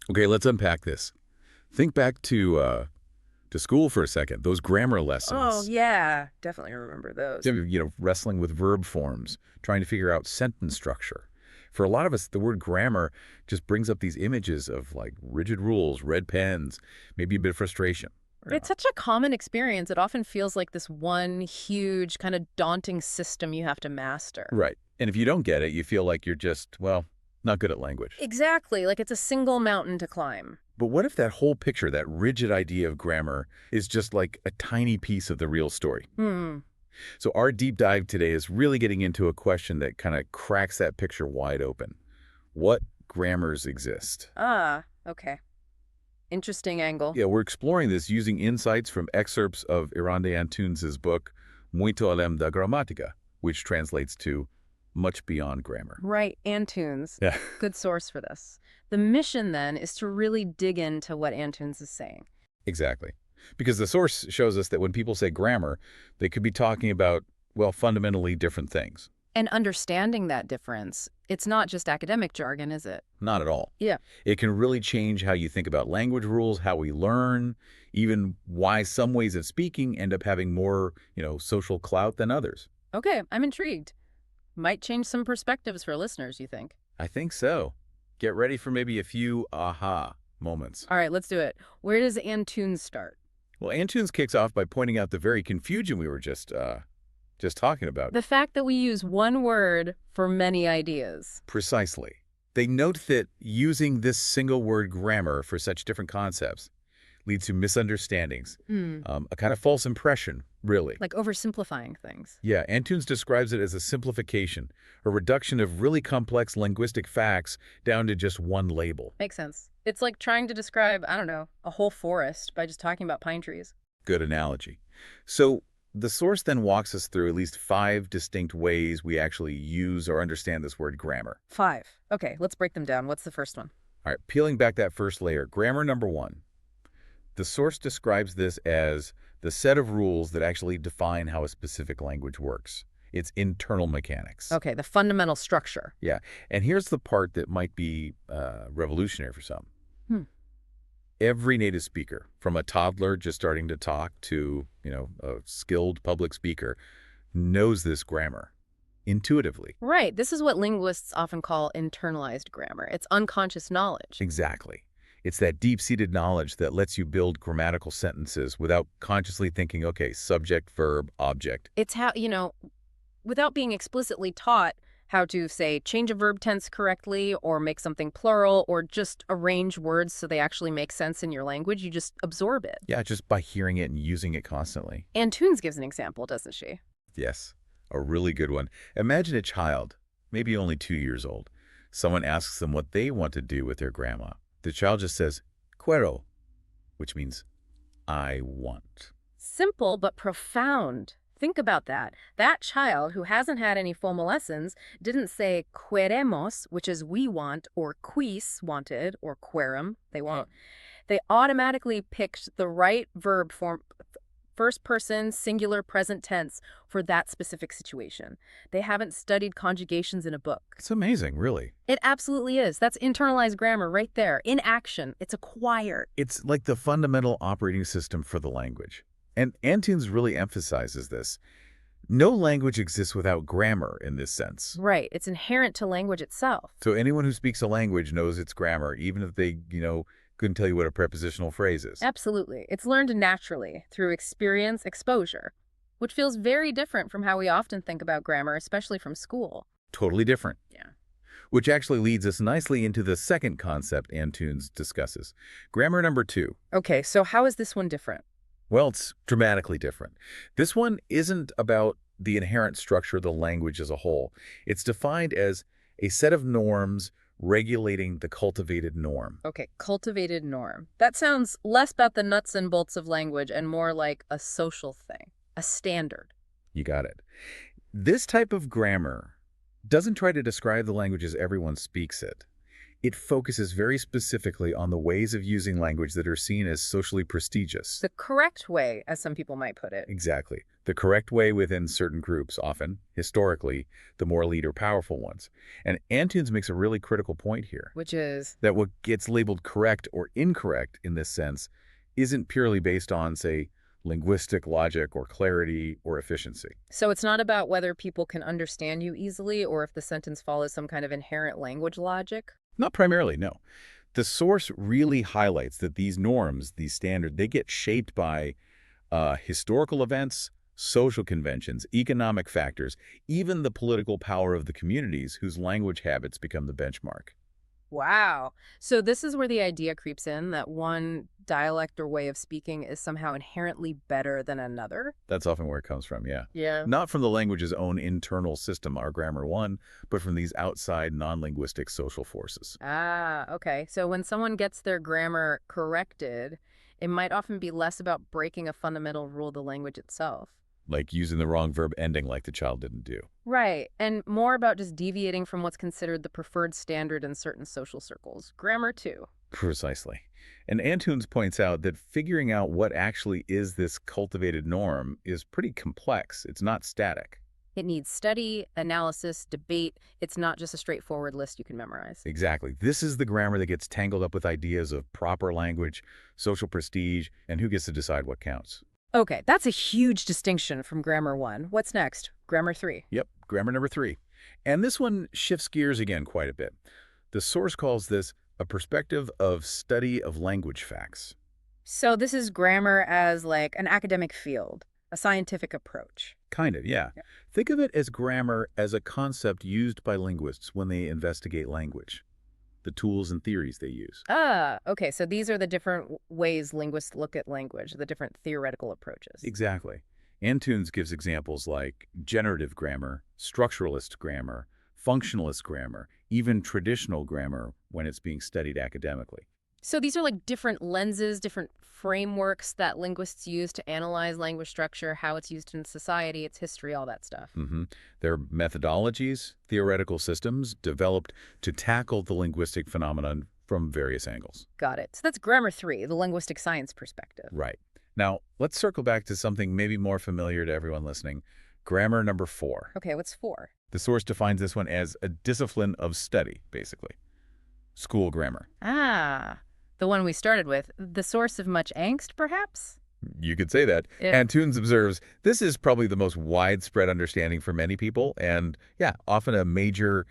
Okay, let's unpack this. Think back to school for a second. Those grammar Oh, lessons. yeah. Definitely remember those. Wrestling with verb forms, trying to figure out sentence structure. For a lot of us, the word grammar just brings up these images of like rigid rules, red pens, maybe a bit of frustration. It's such a common experience. It often feels like this one huge, kind of daunting system you have to master. Right. And if you don't get it, you feel like you're just, well, not good at language. Exactly. Like it's a single mountain to climb. But what if that whole picture, that rigid idea of grammar, is just like a tiny piece of the real story? Hmm. So our deep dive today is really getting into a question that kind of cracks that picture wide open. What grammars exist? Ah, okay. Interesting angle. Yeah, we're exploring this using insights from excerpts of Irande Antunes' book, Muito Além da Gramática, which translates to much beyond grammar. Right, Antunes. Yeah, Good source for this. The mission, then, is to really dig into what Antunes is saying. exactly. Because the source shows us that when people say grammar, they could be talking about, well, fundamentally different things. And understanding that difference, it's not just academic jargon, is it? Not at all. Yeah. It can really change how you think about language rules, how we learn, even why some ways of speaking end up having more, social clout than others. Okay, I'm intrigued. Might change some perspectives for listeners, you think? I think so. Get ready for maybe a few aha moments. All right, let's do it. Where does Antunes start? Well, Antunes kicks off by pointing out the very confusion we were just talking about. The fact that we use one word for many ideas. Precisely. They note that using this single word grammar for such different concepts leads to misunderstandings, Hmm. a kind of false impression, really. Like oversimplifying things. Yeah, Antunes describes it as a simplification, a reduction of really complex linguistic facts down to just one label. Makes sense. It's like trying to describe, I don't know, a whole forest by just talking about pine trees. Good analogy. So the source then walks us through at least 5 distinct ways we actually use or understand this word grammar. 5. Okay, let's break them down. What's the first one? All right, peeling back that first layer, grammar number 1. The source describes this as the set of rules that actually define how a specific language works. It's internal mechanics. Okay, the fundamental structure. Yeah, and here's the part that might be revolutionary for some. Hmm. Every native speaker, from a toddler just starting to talk to, a skilled public speaker, knows this grammar intuitively. Right, this is what linguists often call internalized grammar. It's unconscious knowledge. Exactly. It's that deep-seated knowledge that lets you build grammatical sentences without consciously thinking, okay, subject, verb, object. It's how, without being explicitly taught how to, say, change a verb tense correctly or make something plural or just arrange words so they actually make sense in your language, you just absorb it. Yeah, just by hearing it and using it constantly. Antunes gives an example, doesn't she? Yes, a really good one. Imagine a child, maybe only 2 years old. Someone asks them what they want to do with their grandma. The child just says, quiero, which means I want. Simple but profound. Think about that. That child who hasn't had any formal lessons didn't say queremos, which is we want, or quis, wanted, or querum, they want. They automatically picked the right verb form, first person, singular, present tense, for that specific situation. They haven't studied conjugations in a book. It's amazing, really. It absolutely is. That's internalized grammar right there. In action. It's acquired. It's like the fundamental operating system for the language. And Antunes really emphasizes this. No language exists without grammar in this sense. Right. It's inherent to language itself. So anyone who speaks a language knows its grammar, even if they, couldn't tell you what a prepositional phrase is. Absolutely. It's learned naturally through experience, exposure, which feels very different from how we often think about grammar, especially from school. Totally different. Yeah. Which actually leads us nicely into the second concept Antunes discusses. Grammar number 2. Okay, so how is this one different? Well, it's dramatically different. This one isn't about the inherent structure of the language as a whole. It's defined as a set of norms regulating the cultivated norm. Okay, cultivated norm. That sounds less about the nuts and bolts of language and more like a social thing, a standard. You got it. This type of grammar doesn't try to describe the language as everyone speaks it. It focuses very specifically on the ways of using language that are seen as socially prestigious. The correct way, as some people might put it. Exactly. The correct way within certain groups, often, historically, the more elite or powerful ones. And Antunes makes a really critical point here, Which is, that what gets labeled correct or incorrect in this sense isn't purely based on, say, linguistic logic or clarity or efficiency. so it's not about whether people can understand you easily or if the sentence follows some kind of inherent language logic? Not primarily, no. The source really highlights that these norms, these standards, they get shaped by historical events, social conventions, economic factors, even the political power of the communities whose language habits become the benchmark. Wow. So this is where the idea creeps in that one dialect or way of speaking is somehow inherently better than another? That's often where it comes from, yeah. Yeah. Not from the language's own internal system, our grammar one, but from these outside non-linguistic social forces. Ah, okay. So when someone gets their grammar corrected, it might often be less about breaking a fundamental rule of the language itself. Like using the wrong verb ending like the child didn't do. Right, and more about just deviating from what's considered the preferred standard in certain social circles. Grammar, too. Precisely. And Antunes points out that figuring out what actually is this cultivated norm is pretty complex. It's not static. It needs study, analysis, debate. It's not just a straightforward list you can memorize. Exactly. This is the grammar that gets tangled up with ideas of proper language, social prestige, and who gets to decide what counts. Okay, that's a huge distinction from Grammar 1. What's next? Grammar 3. Yep, grammar number 3. And this one shifts gears again quite a bit. The source calls this a perspective of study of language facts. So this is grammar as like an academic field, a scientific approach. Kind of, yeah. Yeah. Think of it as grammar as a concept used by linguists when they investigate language, the tools and theories they use. Ah, okay, so these are the different ways linguists look at language, the different theoretical approaches. Exactly. Antunes gives examples like generative grammar, structuralist grammar, functionalist grammar, even traditional grammar when it's being studied academically. So these are like different lenses, different frameworks that linguists use to analyze language structure, how it's used in society, its history, all that stuff. They're methodologies, theoretical systems developed to tackle the linguistic phenomenon from various angles. Got it. So that's grammar 3, the linguistic science perspective. Right. Now, let's circle back to something maybe more familiar to everyone listening. Grammar number 4. Okay, what's 4? The source defines this one as a discipline of study, basically. School grammar. Ah, the one we started with, the source of much angst, perhaps? You could say that. Yeah. Antunes observes this is probably the most widespread understanding for many people and, yeah, often a major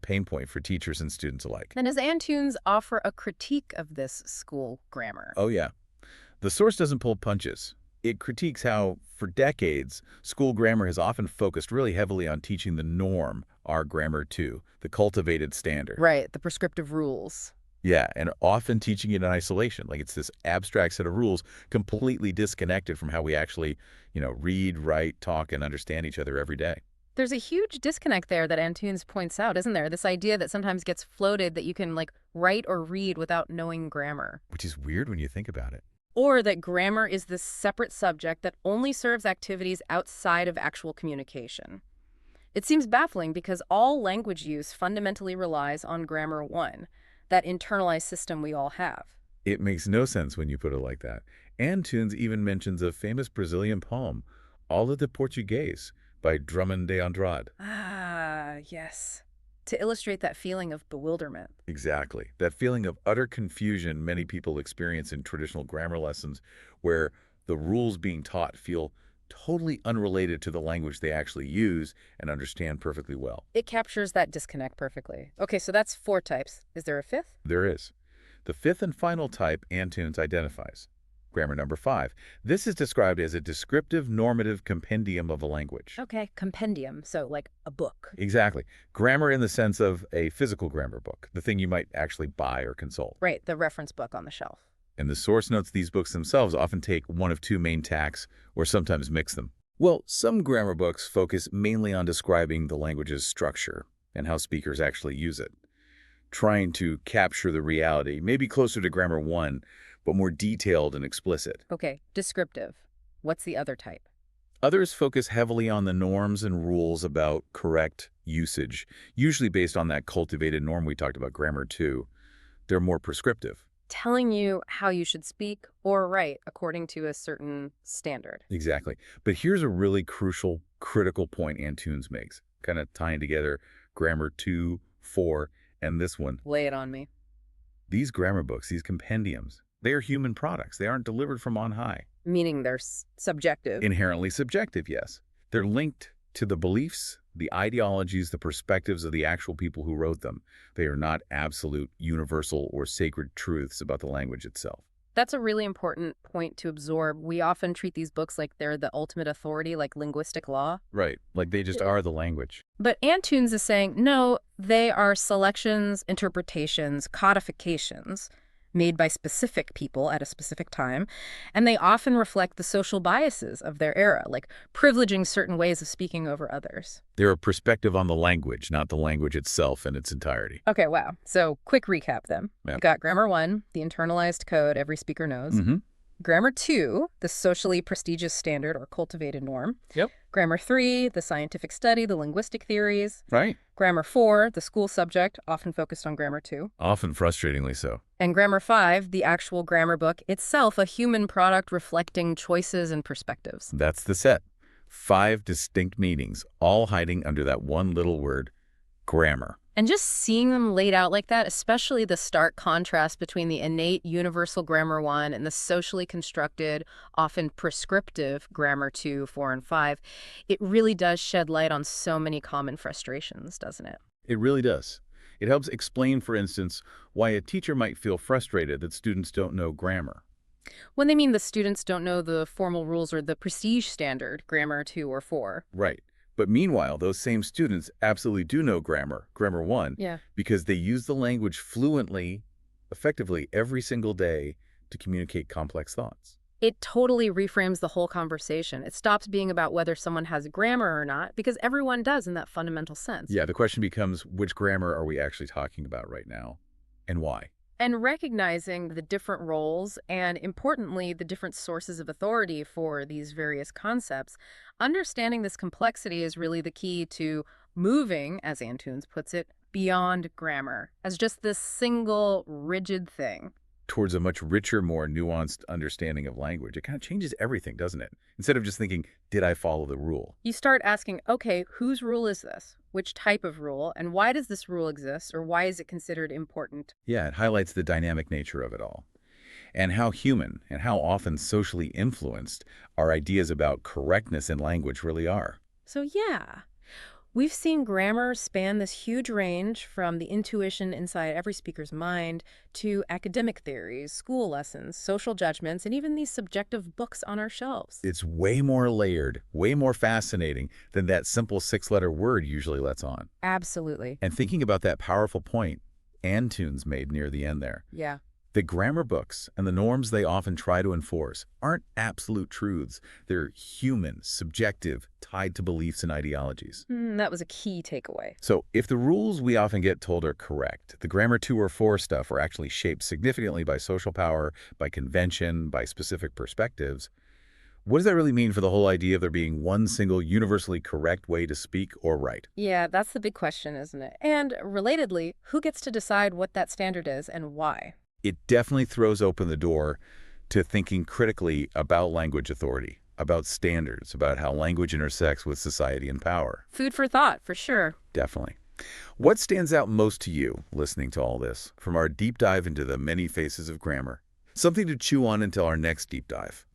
pain point for teachers and students alike. And does Antunes offer a critique of this school grammar? Oh, yeah. The source doesn't pull punches. It critiques how, for decades, school grammar has often focused really heavily on teaching the norm, our grammar too, the cultivated standard. Right, the prescriptive rules. Yeah, and often teaching it in isolation. Like it's this abstract set of rules completely disconnected from how we actually, read, write, talk, and understand each other every day. There's a huge disconnect there that Antunes points out, isn't there? This idea that sometimes gets floated that you can, like, write or read without knowing grammar. Which is weird when you think about it. Or that grammar is this separate subject that only serves activities outside of actual communication. It seems baffling because all language use fundamentally relies on grammar 1, that internalized system we all have. It makes no sense when you put it like that. Antunes even mentions a famous Brazilian poem, Aula de Português, by Drummond de Andrade. Ah, yes. To illustrate that feeling of bewilderment. Exactly. That feeling of utter confusion many people experience in traditional grammar lessons where the rules being taught feel totally unrelated to the language they actually use and understand perfectly well. It captures that disconnect perfectly. Okay, so that's 4 types. Is there a 5th? There is. The 5th and final type Antunes identifies. Grammar number 5. This is described as a descriptive normative compendium of a language. Okay, compendium, so like a book. Exactly. Grammar in the sense of a physical grammar book, the thing you might actually buy or consult. Right, the reference book on the shelf. And the source notes these books themselves often take one of 2 main tacks or sometimes mix them. Well, some grammar books focus mainly on describing the language's structure and how speakers actually use it, trying to capture the reality, maybe closer to grammar 1, but more detailed and explicit. Okay, descriptive. What's the other type? Others focus heavily on the norms and rules about correct usage, usually based on that cultivated norm we talked about, grammar 2. They're more prescriptive. Telling you how you should speak or write according to a certain standard. Exactly. But here's a really crucial, critical point Antunes makes, kind of tying together grammar 2, 4, and this one. Lay it on me. These grammar books, these compendiums, they are human products. They aren't delivered from on high. Meaning they're subjective. Inherently subjective, yes. They're linked to the beliefs, the ideologies, the perspectives of the actual people who wrote them. They are not absolute, universal, or sacred truths about the language itself. That's a really important point to absorb. We often treat these books like they're the ultimate authority, like linguistic law. Right, like they just are the language. But Antunes is saying, no, they are selections, interpretations, codifications made by specific people at a specific time, and they often reflect the social biases of their era, like privileging certain ways of speaking over others. They're a perspective on the language, not the language itself in its entirety. Okay, wow. So quick recap then. Yep. We've got grammar 1, the internalized code every speaker knows. Mm-hmm. Grammar 2, the socially prestigious standard or cultivated norm. Yep. Grammar 3, the scientific study, the linguistic theories. Right. Grammar 4, the school subject, often focused on grammar 2. Often frustratingly so. And grammar 5, the actual grammar book itself, a human product reflecting choices and perspectives. That's the set. 5 distinct meanings, all hiding under that one little word, grammar. And just seeing them laid out like that, especially the stark contrast between the innate universal grammar 1 and the socially constructed, often prescriptive grammar 2, 4, and 5, it really does shed light on so many common frustrations, doesn't it? It really does. It helps explain, for instance, why a teacher might feel frustrated that students don't know grammar. When they mean the students don't know the formal rules or the prestige standard, grammar 2 or 4. Right. But meanwhile, those same students absolutely do know grammar 1, because they use the language fluently, effectively, every single day to communicate complex thoughts. It totally reframes the whole conversation. It stops being about whether someone has grammar or not, because everyone does in that fundamental sense. Yeah, the question becomes, which grammar are we actually talking about right now, and why? And recognizing the different roles and, importantly, the different sources of authority for these various concepts, understanding this complexity is really the key to moving, as Antunes puts it, beyond grammar as just this single, rigid thing. Towards a much richer, more nuanced understanding of language. It kind of changes everything, doesn't it? Instead of just thinking, did I follow the rule? You start asking, okay, whose rule is this? Which type of rule? And why does this rule exist? Or why is it considered important? Yeah, it highlights the dynamic nature of it all. And how human and how often socially influenced our ideas about correctness in language really are. So yeah, we've seen grammar span this huge range from the intuition inside every speaker's mind to academic theories, school lessons, social judgments, and even these subjective books on our shelves. It's way more layered, way more fascinating than that simple 6-letter word usually lets on. Absolutely. And thinking about that powerful point Antunes made near the end there, Yeah. the grammar books and the norms they often try to enforce aren't absolute truths. They're human, subjective, tied to beliefs and ideologies. That was a key takeaway. So if the rules we often get told are correct, the grammar 2 or 4 stuff are actually shaped significantly by social power, by convention, by specific perspectives, what does that really mean for the whole idea of there being one single universally correct way to speak or write? Yeah, that's the big question, isn't it? And relatedly, who gets to decide what that standard is and why? It definitely throws open the door to thinking critically about language authority, about standards, about how language intersects with society and power. Food for thought, for sure. Definitely. What stands out most to you listening to all this from our deep dive into the many faces of grammar? Something to chew on until our next deep dive.